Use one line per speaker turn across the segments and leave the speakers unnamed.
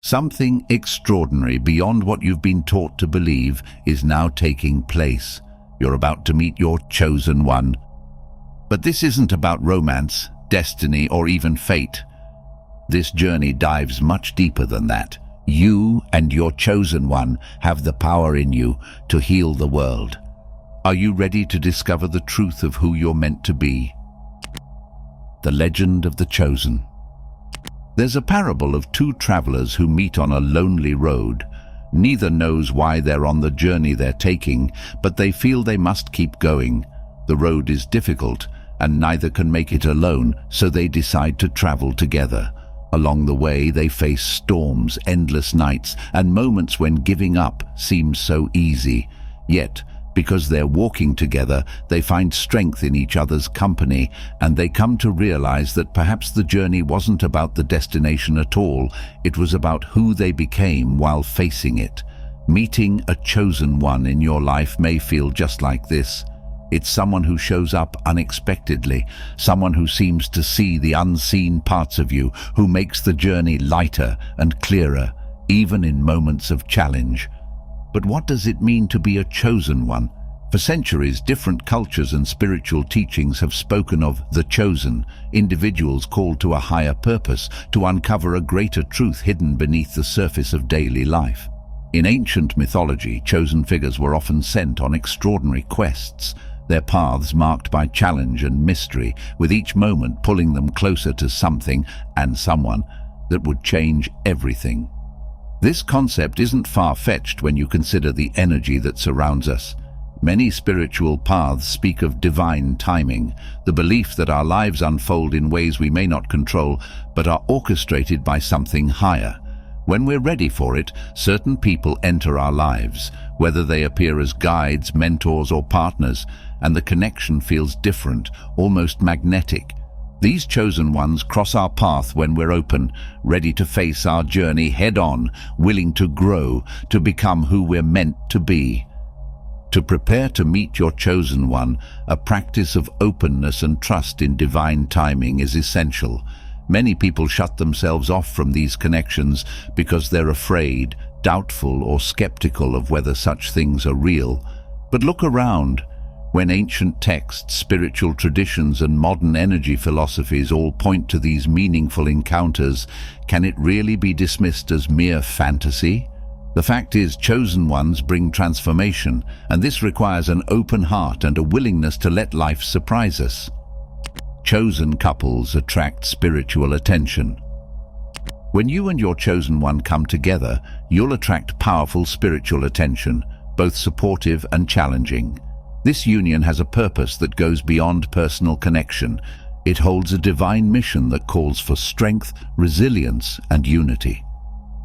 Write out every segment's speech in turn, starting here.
Something extraordinary beyond what you've been taught to believe is now taking place. You're about to meet your chosen one. But this isn't about romance, destiny, or even fate. This journey dives much deeper than that. You and your chosen one have the power in you to heal the world. Are you ready to discover the truth of who you're meant to be? The legend of the chosen. There's a parable of two travelers who meet on a lonely road. Neither knows why they're on the journey they're taking, but they feel they must keep going. The road is difficult, and neither can make it alone, so they decide to travel together. Along the way, they face storms, endless nights, and moments when giving up seems so easy. Yet, because they're walking together, they find strength in each other's company, and they come to realize that perhaps the journey wasn't about the destination at all. It was about who they became while facing it. Meeting a chosen one in your life may feel just like this. It's someone who shows up unexpectedly, someone who seems to see the unseen parts of you, who makes the journey lighter and clearer, even in moments of challenge. But what does it mean to be a chosen one? For centuries, different cultures and spiritual teachings have spoken of the chosen, individuals called to a higher purpose, to uncover a greater truth hidden beneath the surface of daily life. In ancient mythology, chosen figures were often sent on extraordinary quests, their paths marked by challenge and mystery, with each moment pulling them closer to something and someone that would change everything. This concept isn't far-fetched when you consider the energy that surrounds us. Many spiritual paths speak of divine timing, the belief that our lives unfold in ways we may not control, but are orchestrated by something higher. When we're ready for it, certain people enter our lives, whether they appear as guides, mentors, or partners, and the connection feels different, almost magnetic. These chosen ones cross our path when we're open, ready to face our journey head-on, willing to grow, to become who we're meant to be. To prepare to meet your chosen one, a practice of openness and trust in divine timing is essential. Many people shut themselves off from these connections because they're afraid, doubtful, or skeptical of whether such things are real. But look around. When ancient texts, spiritual traditions, and modern energy philosophies all point to these meaningful encounters, can it really be dismissed as mere fantasy? The fact is, chosen ones bring transformation, and this requires an open heart and a willingness to let life surprise us. Chosen couples attract spiritual attention. When you and your chosen one come together, you'll attract powerful spiritual attention, both supportive and challenging. This union has a purpose that goes beyond personal connection. It holds a divine mission that calls for strength, resilience, and unity.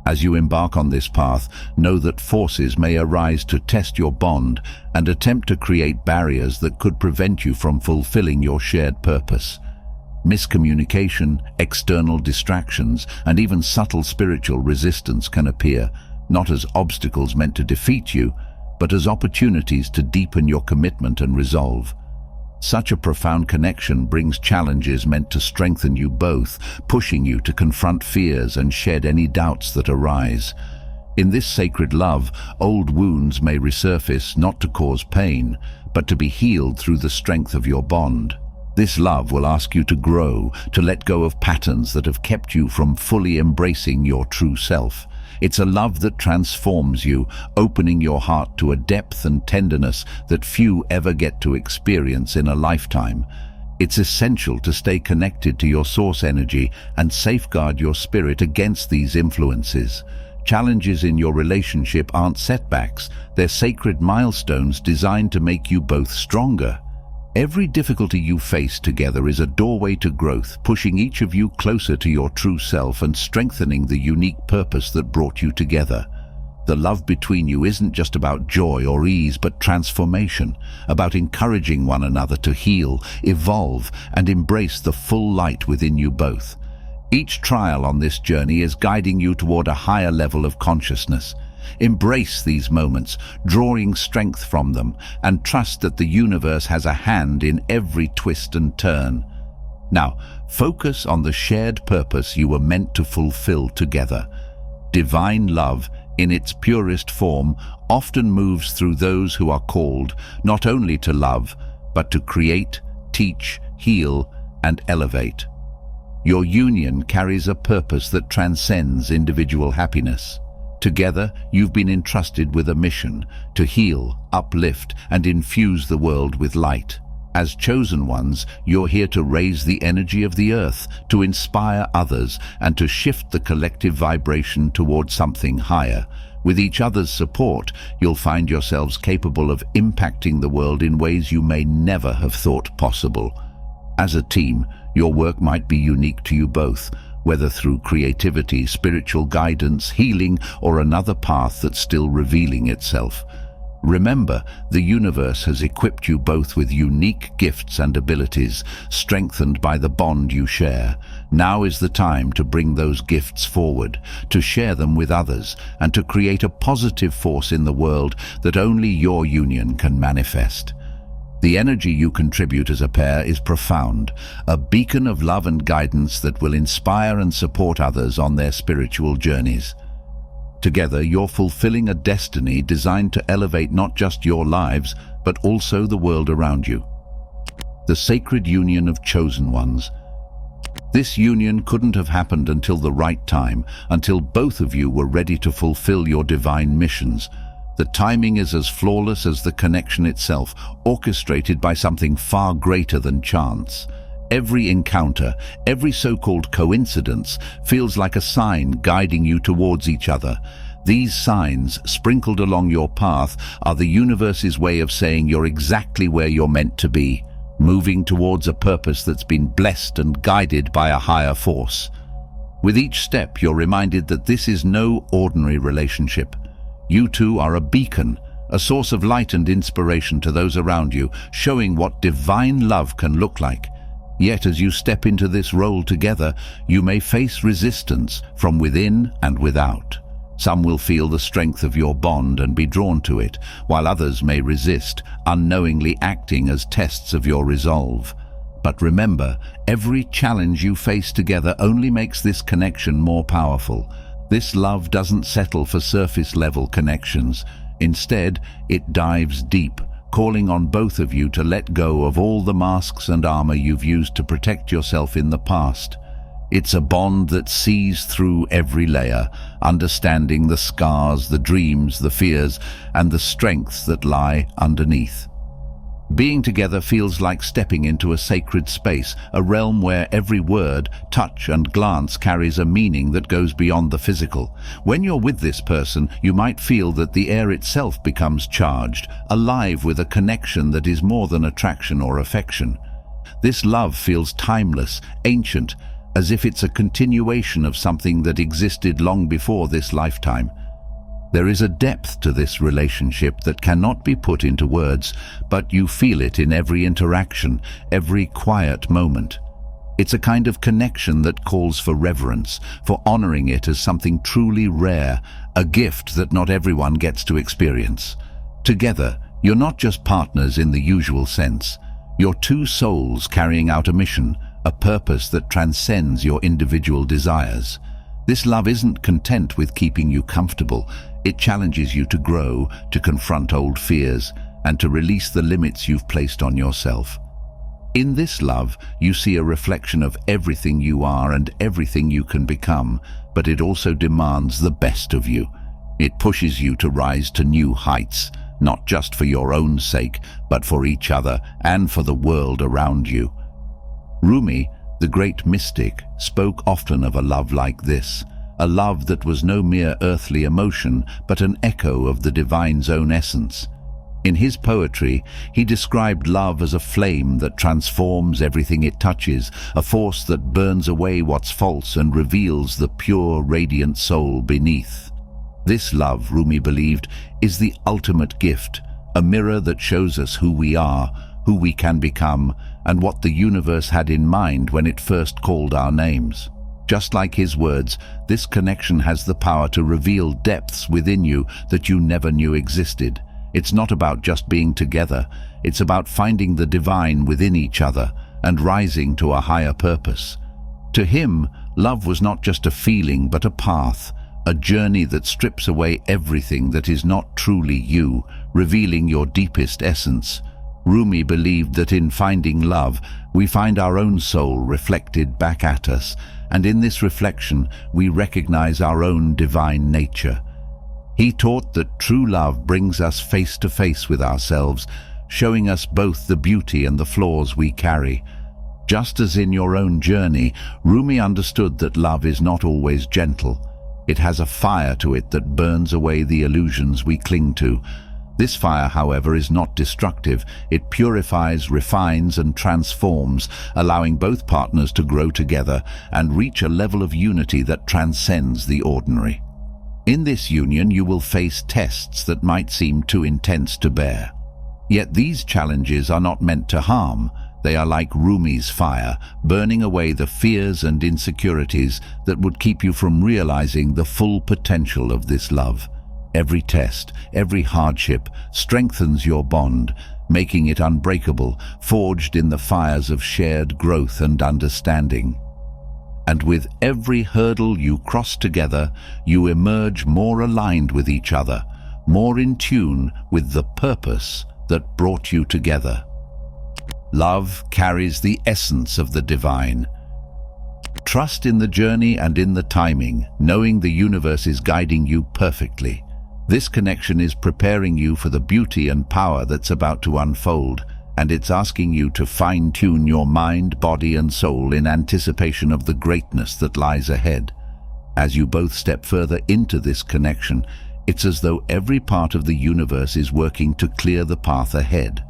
As you embark on this path, know that forces may arise to test your bond and attempt to create barriers that could prevent you from fulfilling your shared purpose. Miscommunication, external distractions, and even subtle spiritual resistance can appear, not as obstacles meant to defeat you, but as opportunities to deepen your commitment and resolve. Such a profound connection brings challenges meant to strengthen you both, pushing you to confront fears and shed any doubts that arise. In this sacred love, old wounds may resurface, not to cause pain, but to be healed through the strength of your bond. This love will ask you to grow, to let go of patterns that have kept you from fully embracing your true self. It's a love that transforms you, opening your heart to a depth and tenderness that few ever get to experience in a lifetime. It's essential to stay connected to your source energy and safeguard your spirit against these influences. Challenges in your relationship aren't setbacks, they're sacred milestones designed to make you both stronger. Every difficulty you face together is a doorway to growth, pushing each of you closer to your true self and strengthening the unique purpose that brought you together. The love between you isn't just about joy or ease, but transformation, about encouraging one another to heal, evolve, and embrace the full light within you both. Each trial on this journey is guiding you toward a higher level of consciousness. Embrace these moments, drawing strength from them, and trust that the universe has a hand in every twist and turn. Now, focus on the shared purpose you were meant to fulfill together. Divine love, in its purest form, often moves through those who are called not only to love, but to create, teach, heal, and elevate. Your union carries a purpose that transcends individual happiness. Together, you've been entrusted with a mission to heal, uplift, and infuse the world with light. As chosen ones, you're here to raise the energy of the earth, to inspire others, and to shift the collective vibration towards something higher. With each other's support, you'll find yourselves capable of impacting the world in ways you may never have thought possible. As a team, your work might be unique to you both, whether through creativity, spiritual guidance, healing, or another path that's still revealing itself. Remember, the universe has equipped you both with unique gifts and abilities, strengthened by the bond you share. Now is the time to bring those gifts forward, to share them with others, and to create a positive force in the world that only your union can manifest. The energy you contribute as a pair is profound, a beacon of love and guidance that will inspire and support others on their spiritual journeys. Together, you're fulfilling a destiny designed to elevate not just your lives, but also the world around you. The sacred union of chosen ones. This union couldn't have happened until the right time, until both of you were ready to fulfill your divine missions. The timing is as flawless as the connection itself, orchestrated by something far greater than chance. Every encounter, every so-called coincidence, feels like a sign guiding you towards each other. These signs, sprinkled along your path, are the universe's way of saying you're exactly where you're meant to be, moving towards a purpose that's been blessed and guided by a higher force. With each step, you're reminded that this is no ordinary relationship. You two are a beacon, a source of light and inspiration to those around you, showing what divine love can look like. Yet as you step into this role together, you may face resistance from within and without. Some will feel the strength of your bond and be drawn to it, while others may resist, unknowingly acting as tests of your resolve. But remember, every challenge you face together only makes this connection more powerful. This love doesn't settle for surface-level connections. Instead, it dives deep, calling on both of you to let go of all the masks and armor you've used to protect yourself in the past. It's a bond that sees through every layer, understanding the scars, the dreams, the fears, and the strengths that lie underneath. Being together feels like stepping into a sacred space, a realm where every word, touch, and glance carries a meaning that goes beyond the physical. When you're with this person, you might feel that the air itself becomes charged, alive with a connection that is more than attraction or affection. This love feels timeless, ancient, as if it's a continuation of something that existed long before this lifetime. There is a depth to this relationship that cannot be put into words, but you feel it in every interaction, every quiet moment. It's a kind of connection that calls for reverence, for honoring it as something truly rare, a gift that not everyone gets to experience. Together, you're not just partners in the usual sense. You're two souls carrying out a mission, a purpose that transcends your individual desires. This love isn't content with keeping you comfortable. It challenges you to grow, to confront old fears, and to release the limits you've placed on yourself. In this love, you see a reflection of everything you are and everything you can become, but it also demands the best of you. It pushes you to rise to new heights, not just for your own sake, but for each other and for the world around you. Rumi, the great mystic, spoke often of a love like this, a love that was no mere earthly emotion, but an echo of the divine's own essence. In his poetry, he described love as a flame that transforms everything it touches, a force that burns away what's false and reveals the pure, radiant soul beneath. This love, Rumi believed, is the ultimate gift, a mirror that shows us who we are, who we can become, and what the universe had in mind when it first called our names. Just like his words, this connection has the power to reveal depths within you that you never knew existed. It's not about just being together, it's about finding the divine within each other and rising to a higher purpose. To him, love was not just a feeling but a path, a journey that strips away everything that is not truly you, revealing your deepest essence. Rumi believed that in finding love, we find our own soul reflected back at us, and in this reflection, we recognize our own divine nature. He taught that true love brings us face to face with ourselves, showing us both the beauty and the flaws we carry. Just as in your own journey, Rumi understood that love is not always gentle. It has a fire to it that burns away the illusions we cling to. This fire, however, is not destructive. It purifies, refines, and transforms, allowing both partners to grow together and reach a level of unity that transcends the ordinary. In this union, you will face tests that might seem too intense to bear. Yet these challenges are not meant to harm. They are like Rumi's fire, burning away the fears and insecurities that would keep you from realizing the full potential of this love. Every test, every hardship strengthens your bond, making it unbreakable, forged in the fires of shared growth and understanding. And with every hurdle you cross together, you emerge more aligned with each other, more in tune with the purpose that brought you together. Love carries the essence of the divine. Trust in the journey and in the timing, knowing the universe is guiding you perfectly. This connection is preparing you for the beauty and power that's about to unfold, and it's asking you to fine-tune your mind, body, and soul in anticipation of the greatness that lies ahead. As you both step further into this connection, it's as though every part of the universe is working to clear the path ahead.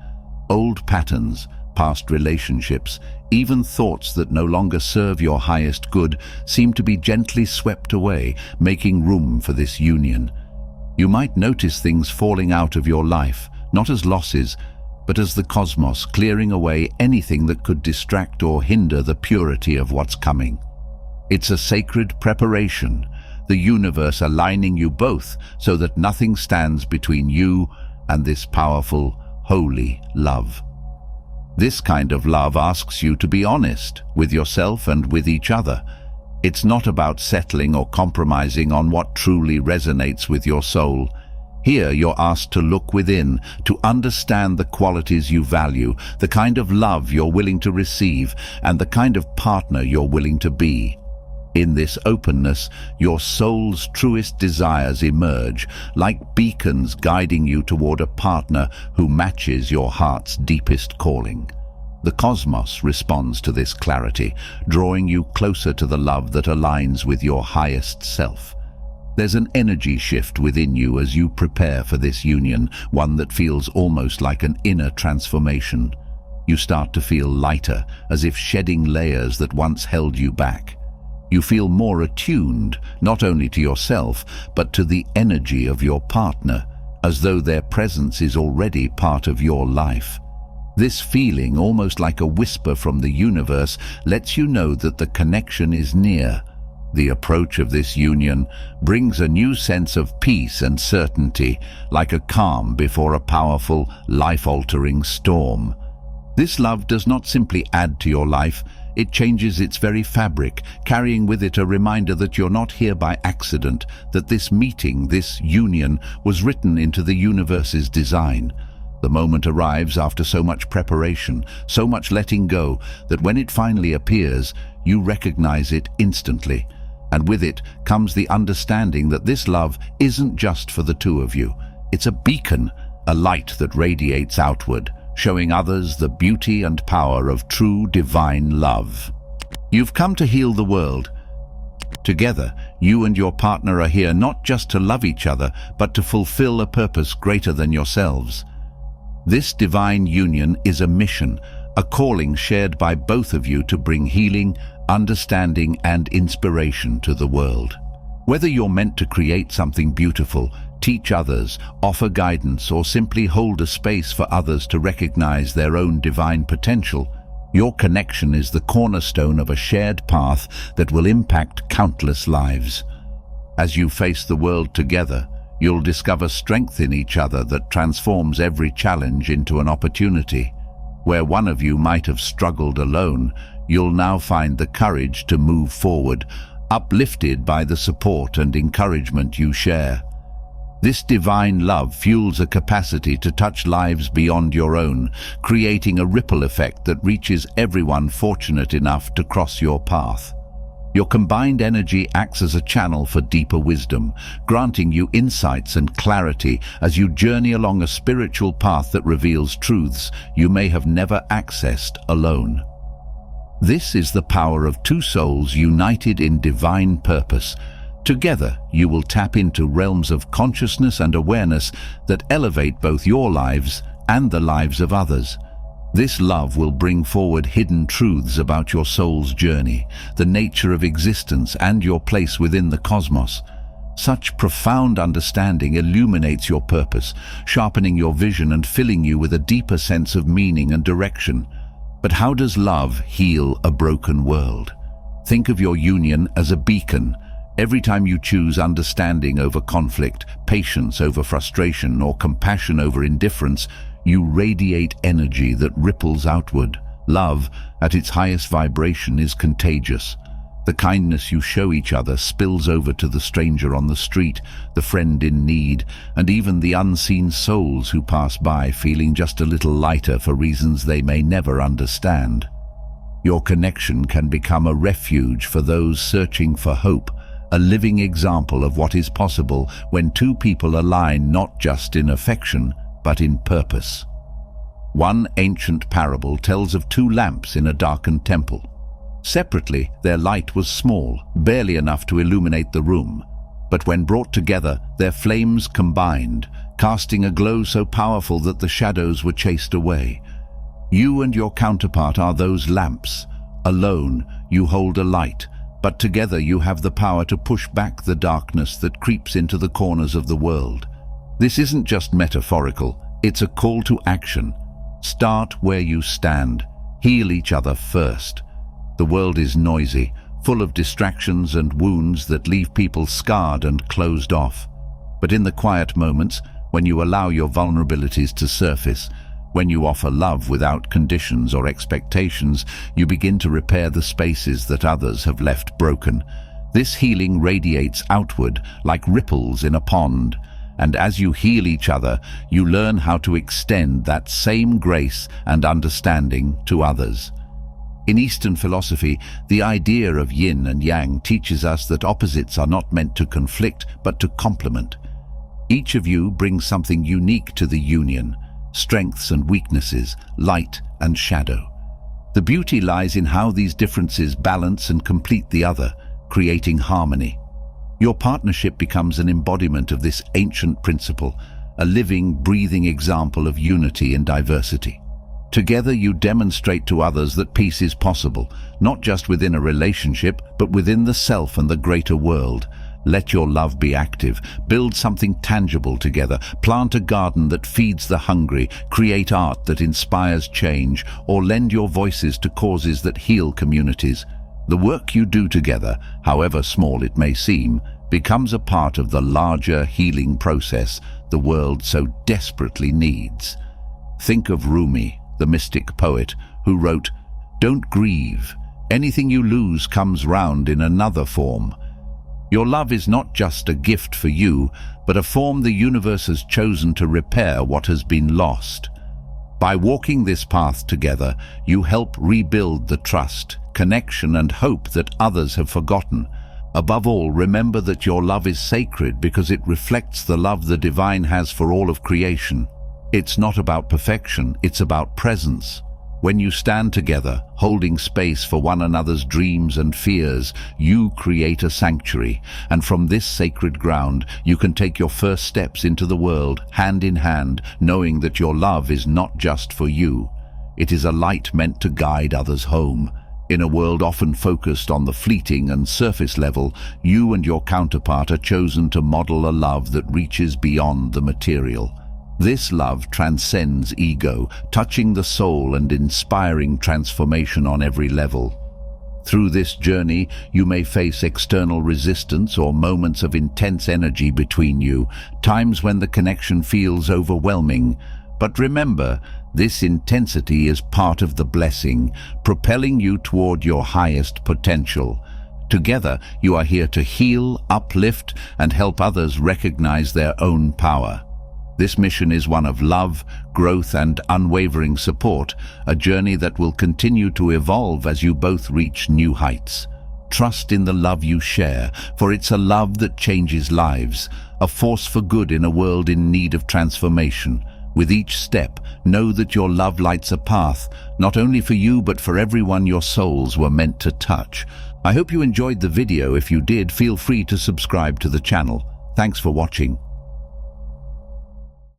Old patterns, past relationships, even thoughts that no longer serve your highest good seem to be gently swept away, making room for this union. You might notice things falling out of your life, not as losses, but as the cosmos clearing away anything that could distract or hinder the purity of what's coming. It's a sacred preparation, the universe aligning you both so that nothing stands between you and this powerful, holy love. This kind of love asks you to be honest with yourself and with each other. It's not about settling or compromising on what truly resonates with your soul. Here you're asked to look within, to understand the qualities you value, the kind of love you're willing to receive, and the kind of partner you're willing to be. In this openness, your soul's truest desires emerge, like beacons guiding you toward a partner who matches your heart's deepest calling. The cosmos responds to this clarity, drawing you closer to the love that aligns with your highest self. There's an energy shift within you as you prepare for this union, one that feels almost like an inner transformation. You start to feel lighter, as if shedding layers that once held you back. You feel more attuned, not only to yourself, but to the energy of your partner, as though their presence is already part of your life. This feeling, almost like a whisper from the universe, lets you know that the connection is near. The approach of this union brings a new sense of peace and certainty, like a calm before a powerful, life-altering storm. This love does not simply add to your life, it changes its very fabric, carrying with it a reminder that you're not here by accident, that this meeting, this union, was written into the universe's design. The moment arrives after so much preparation, so much letting go, that when it finally appears, you recognize it instantly. And with it comes the understanding that this love isn't just for the two of you. It's a beacon, a light that radiates outward, showing others the beauty and power of true divine love. You've come to heal the world. Together, you and your partner are here not just to love each other, but to fulfill a purpose greater than yourselves. This divine union is a mission, a calling shared by both of you to bring healing, understanding, and inspiration to the world. Whether you're meant to create something beautiful, teach others, offer guidance, or simply hold a space for others to recognize their own divine potential, your connection is the cornerstone of a shared path that will impact countless lives. As you face the world together, you'll discover strength in each other that transforms every challenge into an opportunity. Where one of you might have struggled alone, you'll now find the courage to move forward, uplifted by the support and encouragement you share. This divine love fuels a capacity to touch lives beyond your own, creating a ripple effect that reaches everyone fortunate enough to cross your path. Your combined energy acts as a channel for deeper wisdom, granting you insights and clarity as you journey along a spiritual path that reveals truths you may have never accessed alone. This is the power of two souls united in divine purpose. Together, you will tap into realms of consciousness and awareness that elevate both your lives and the lives of others. This love will bring forward hidden truths about your soul's journey, the nature of existence, and your place within the cosmos. Such profound understanding illuminates your purpose, sharpening your vision and filling you with a deeper sense of meaning and direction. But how does love heal a broken world? Think of your union as a beacon. Every time you choose understanding over conflict, patience over frustration, or compassion over indifference, you radiate energy that ripples outward. Love, at its highest vibration, is contagious. The kindness you show each other spills over to the stranger on the street, the friend in need, and even the unseen souls who pass by feeling just a little lighter for reasons they may never understand. Your connection can become a refuge for those searching for hope, a living example of what is possible when two people align not just in affection, but in purpose. One ancient parable tells of two lamps in a darkened temple. Separately, their light was small, barely enough to illuminate the room. But when brought together, their flames combined, casting a glow so powerful that the shadows were chased away. You and your counterpart are those lamps. Alone, you hold a light, but together you have the power to push back the darkness that creeps into the corners of the world. This isn't just metaphorical, it's a call to action. Start where you stand. Heal each other first. The world is noisy, full of distractions and wounds that leave people scarred and closed off. But in the quiet moments, when you allow your vulnerabilities to surface, when you offer love without conditions or expectations, you begin to repair the spaces that others have left broken. This healing radiates outward like ripples in a pond, and as you heal each other, you learn how to extend that same grace and understanding to others. In Eastern philosophy, the idea of yin and yang teaches us that opposites are not meant to conflict, but to complement. Each of you brings something unique to the union: strengths and weaknesses, light and shadow. The beauty lies in how these differences balance and complete the other, creating harmony. Your partnership becomes an embodiment of this ancient principle, a living, breathing example of unity in diversity. Together you demonstrate to others that peace is possible, not just within a relationship, but within the self and the greater world. Let your love be active. Build something tangible together. Plant a garden that feeds the hungry. Create art that inspires change, or lend your voices to causes that heal communities. The work you do together, however small it may seem, becomes a part of the larger healing process the world so desperately needs. Think of Rumi, the mystic poet, who wrote, "Don't grieve. Anything you lose comes round in another form." Your love is not just a gift for you, but a form the universe has chosen to repair what has been lost. By walking this path together, you help rebuild the trust, connection, and hope that others have forgotten. Above all, remember that your love is sacred because it reflects the love the divine has for all of creation. It's not about perfection, it's about presence. When you stand together, holding space for one another's dreams and fears, you create a sanctuary, and from this sacred ground, you can take your first steps into the world, hand in hand, knowing that your love is not just for you. It is a light meant to guide others home. In a world often focused on the fleeting and surface level, you and your counterpart are chosen to model a love that reaches beyond the material. This love transcends ego, touching the soul and inspiring transformation on every level. Through this journey, you may face external resistance or moments of intense energy between you, times when the connection feels overwhelming. But remember, this intensity is part of the blessing, propelling you toward your highest potential. Together, you are here to heal, uplift, and help others recognize their own power. This mission is one of love, growth, and unwavering support, a journey that will continue to evolve as you both reach new heights. Trust in the love you share, for it's a love that changes lives, a force for good in a world in need of transformation. With each step, know that your love lights a path, not only for you but for everyone your souls were meant to touch. I hope you enjoyed the video. If you did, feel free to subscribe to the channel. Thanks for watching.